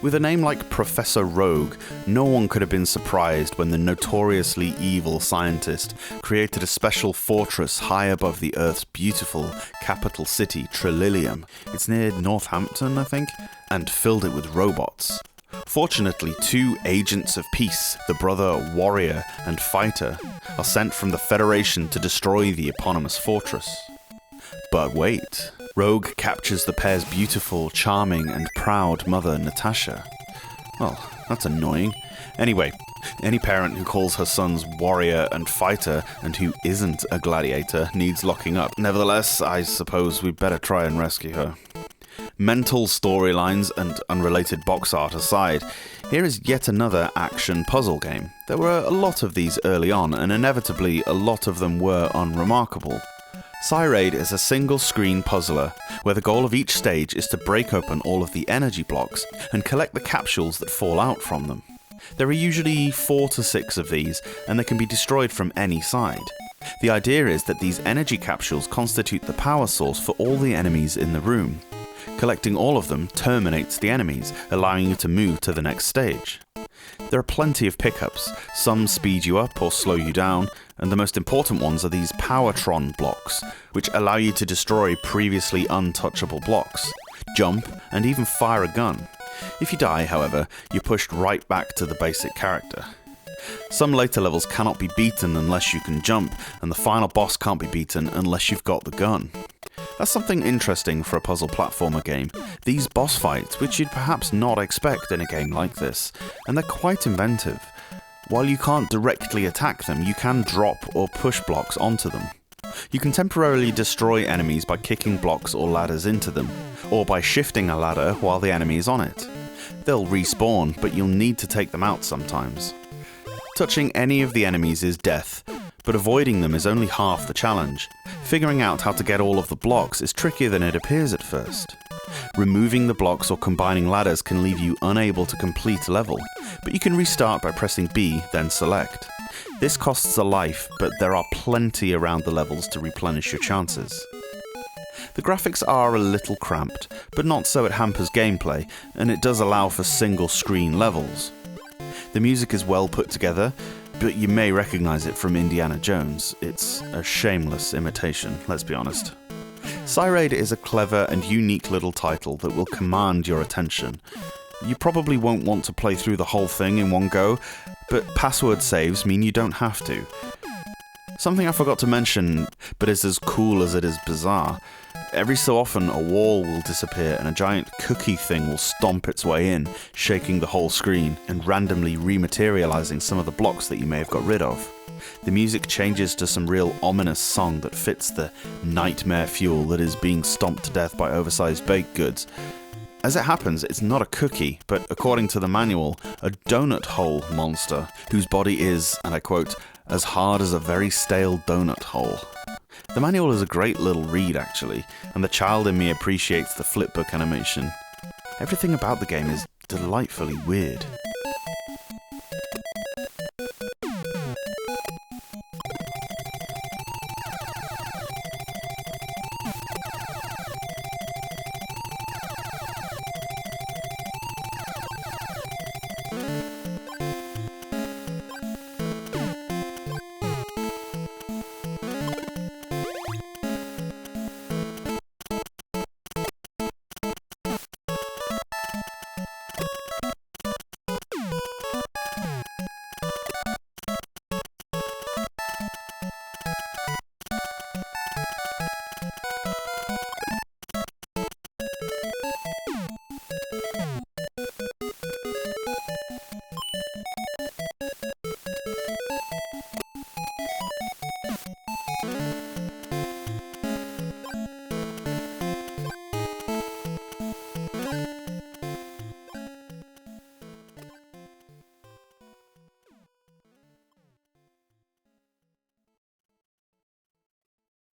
With a name like Professor Rogue, no one could have been surprised when the notoriously evil scientist created a special fortress high above the Earth's beautiful capital city, Trililium. It's near Northampton, I think, and filled it with robots. Fortunately, 2 agents of peace, the brother Warrior and Fighter, are sent from the Federation to destroy the eponymous fortress. But wait, Rogue captures the pair's beautiful, charming, and proud mother, Natasha. Well, that's annoying. Anyway, any parent who calls her sons Warrior and Fighter and who isn't a gladiator needs locking up. Nevertheless, I suppose we'd better try and rescue her. Mental storylines and unrelated box art aside, here is yet another action puzzle game. There were a lot of these early on, and inevitably a lot of them were unremarkable. Cyraid is a single-screen puzzler, where the goal of each stage is to break open all of the energy blocks and collect the capsules that fall out from them. There are usually 4 to 6 of these, and they can be destroyed from any side. The idea is that these energy capsules constitute the power source for all the enemies in the room. Collecting all of them terminates the enemies, allowing you to move to the next stage. There are plenty of pickups, some speed you up or slow you down, and the most important ones are these Powertron blocks, which allow you to destroy previously untouchable blocks, jump, and even fire a gun. If you die, however, you're pushed right back to the basic character. Some later levels cannot be beaten unless you can jump, and the final boss can't be beaten unless you've got the gun. That's something interesting for a puzzle platformer game. These boss fights, which you'd perhaps not expect in a game like this, and they're quite inventive. While you can't directly attack them, you can drop or push blocks onto them. You can temporarily destroy enemies by kicking blocks or ladders into them, or by shifting a ladder while the enemy is on it. They'll respawn, but you'll need to take them out sometimes. Touching any of the enemies is death, but avoiding them is only half the challenge. Figuring out how to get all of the blocks is trickier than it appears at first. Removing the blocks or combining ladders can leave you unable to complete a level, but you can restart by pressing B, then select. This costs a life, but there are plenty around the levels to replenish your chances. The graphics are a little cramped, but not so it hampers gameplay, and it does allow for single-screen levels. The music is well put together, but you may recognise it from Indiana Jones. It's a shameless imitation, let's be honest. Cyraid is a clever and unique little title that will command your attention. You probably won't want to play through the whole thing in one go, but password saves mean you don't have to. Something I forgot to mention, but is as cool as it is bizarre. Every so often a wall will disappear and a giant cookie thing will stomp its way in, shaking the whole screen and randomly rematerializing some of the blocks that you may have got rid of. The music changes to some real ominous song that fits the nightmare fuel that is being stomped to death by oversized baked goods. As it happens, it's not a cookie, but according to the manual, a donut hole monster whose body is, and I quote, as hard as a very stale donut hole. The manual is a great little read, actually, and the child in me appreciates the flipbook animation. Everything about the game is delightfully weird.